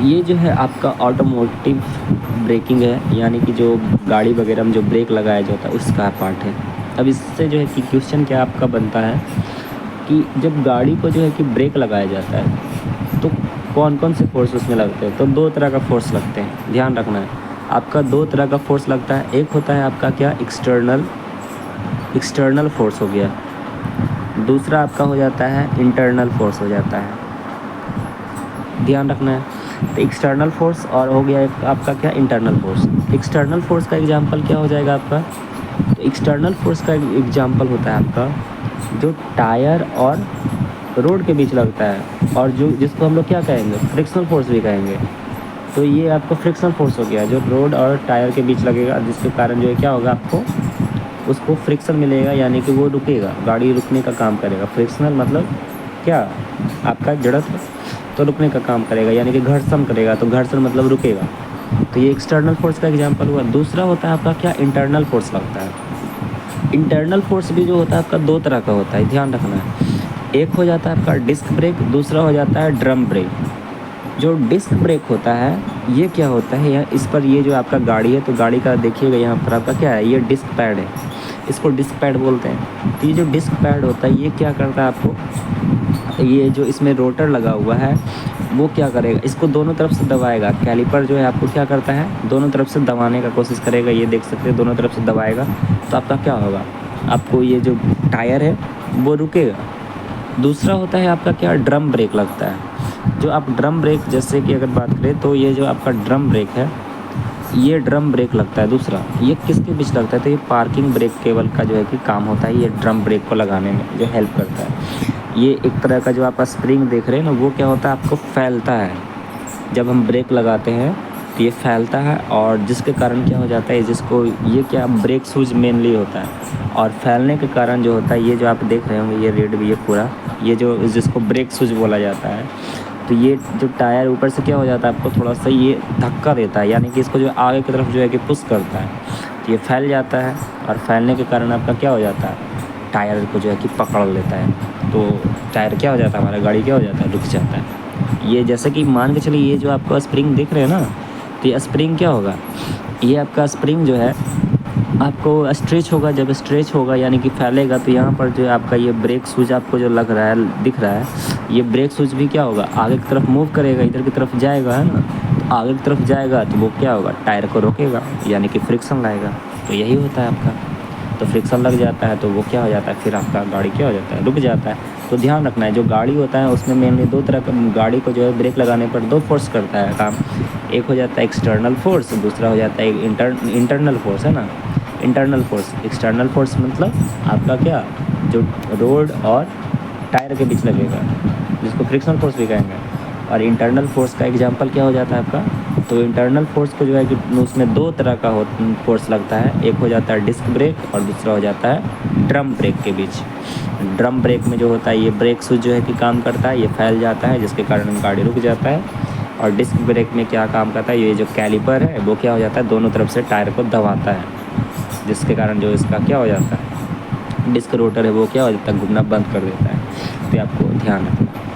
ये जो है आपका ऑटोमोटिव ब्रेकिंग है, यानी कि जो गाड़ी वगैरह में जो ब्रेक लगाया जाता है उसका पार्ट है। अब इससे जो है कि क्वेश्चन क्या आपका बनता है कि जब गाड़ी को जो है कि ब्रेक लगाया जाता है तो कौन कौन से फोर्स उसमें लगते हैं। तो दो तरह का फोर्स लगते हैं, ध्यान रखना है। आपका दो तरह का फोर्स लगता है। एक होता है आपका क्या, एक्सटर्नल फोर्स हो गया। दूसरा आपका हो जाता है इंटरनल फोर्स हो जाता है, ध्यान रखना है। तो एक्सटर्नल फोर्स और हो गया एक आपका क्या, इंटरनल फोर्स। एक्सटर्नल फोर्स का एग्जांपल क्या हो जाएगा आपका, तो एक्सटर्नल फोर्स का एग्जांपल होता है आपका जो टायर और रोड के बीच लगता है, और जो जिसको हम लोग क्या कहेंगे, फ्रिक्शनल फोर्स भी कहेंगे। तो ये आपका फ्रिक्शनल फोर्स हो गया जो रोड और टायर के बीच लगेगा, जिसके कारण जो है क्या होगा, आपको उसको फ्रिक्शन मिलेगा, यानी कि वो रुकेगा, गाड़ी रुकने का काम करेगा। फ्रिक्शनल मतलब क्या, आपका जड़त्व, तो रुकने का काम करेगा, यानी कि घर्षण करेगा, तो घर्षण मतलब रुकेगा। तो ये एक्सटर्नल फोर्स का एग्जांपल हुआ। दूसरा होता है आपका क्या, इंटरनल फोर्स लगता है। इंटरनल फोर्स भी जो होता है आपका दो तरह का होता है, ध्यान रखना है। एक हो जाता है आपका डिस्क ब्रेक, दूसरा हो जाता है ड्रम ब्रेक। जो डिस्क ब्रेक होता है ये क्या होता है, या इस पर ये जो आपका गाड़ी है, तो गाड़ी का देखिएगा यहाँ पर आपका क्या है, ये डिस्क पैड है, इसको डिस्क पैड बोलते हैं। तो ये जो डिस्क पैड होता है ये क्या करता है आपको, ये जो इसमें रोटर लगा हुआ है वो क्या करेगा, इसको दोनों तरफ से दबाएगा। कैलिपर जो है आपको क्या करता है, दोनों तरफ से दबाने का कोशिश करेगा। ये देख सकते हैं दोनों तरफ से दबाएगा, तो आपका क्या होगा, आपको ये जो टायर है वो रुकेगा। दूसरा होता है आपका क्या, ड्रम ब्रेक लगता है। जो आप ड्रम ब्रेक, जैसे कि अगर बात करें तो ये जो आपका ड्रम ब्रेक है, ये ड्रम ब्रेक लगता है। दूसरा ये किसके बीच लगता है, तो ये पार्किंग ब्रेक केबल का जो है कि काम होता है, ये ड्रम ब्रेक को लगाने में जो हेल्प करता है। ये एक तरह का जो आप स्प्रिंग देख रहे हैं ना, वो क्या होता है, आपको फैलता है। जब हम ब्रेक लगाते हैं तो ये फैलता है, और जिसके कारण क्या हो जाता है, जिसको ये क्या ब्रेक शूज मेनली होता है, और फैलने के कारण जो होता है, ये जो आप देख रहे होंगे ये रेड भी, ये पूरा ये जो जिसको ब्रेक शूज बोला जाता है। तो ये जो टायर ऊपर से क्या हो जाता है, आपको थोड़ा सा ये धक्का देता है, यानी कि इसको जो आगे की तरफ जो है कि पुश करता है, तो ये फैल जाता है, और फैलने के कारण आपका क्या हो जाता है, टायर को जो है कि पकड़ लेता है। तो टायर क्या हो जाता है, हमारा गाड़ी क्या हो जाता है, रुक जाता है। ये जैसे कि मान के चलिए, ये जो आपका स्प्रिंग दिख रहे हैं ना, तो ये स्प्रिंग क्या होगा, ये आपका स्प्रिंग जो है आपको स्ट्रेच होगा। जब स्ट्रेच होगा यानी कि फैलेगा, तो यहाँ पर जो आपका ये ब्रेक शूज आपको जो लग रहा है, दिख रहा है, ये ब्रेक शूज भी क्या होगा, आगे की तरफ मूव करेगा, इधर की तरफ जाएगा, है ना। तो आगे की तरफ जाएगा तो वो क्या होगा, टायर को रोकेगा, यानी कि फ्रिक्शन लाएगा। तो यही होता है आपका। तो फ्रिक्शन लग जाता है तो वो क्या हो जाता है, फिर आपका गाड़ी क्या हो जाता है, रुक जाता है। तो ध्यान रखना है, जो गाड़ी होता है उसमें मेनली दो तरह का, गाड़ी को जो है ब्रेक लगाने पर दो फोर्स करता है काम। एक हो जाता है एक्सटर्नल फोर्स, दूसरा हो जाता है इंटरनल फोर्स, है ना। इंटरनल फोर्स, एक्सटर्नल फोर्स मतलब आपका क्या, जो रोड और टायर के बीच लगेगा, जिसको फ्रिक्शनल फोर्स भी कहेंगे। और इंटरनल फोर्स का एग्जांपल क्या हो जाता है आपका, तो इंटरनल फोर्स को जो है कि उसमें दो तरह का फोर्स लगता है। एक हो जाता है डिस्क ब्रेक, और दूसरा हो जाता है ड्रम ब्रेक के बीच। ड्रम ब्रेक में जो होता है, ये ब्रेक शूज जो है कि काम करता है, ये फैल जाता है, जिसके कारण गाड़ी रुक जाता है। और डिस्क ब्रेक में क्या काम करता है, ये जो कैलिपर है वो क्या हो जाता है, दोनों तरफ से टायर को दबाता है, जिसके कारण जो इसका क्या हो जाता है, डिस्क रोटर है वो क्या हो जाता है, घूमना बंद कर देता है। तो आपको ध्यान रखना है।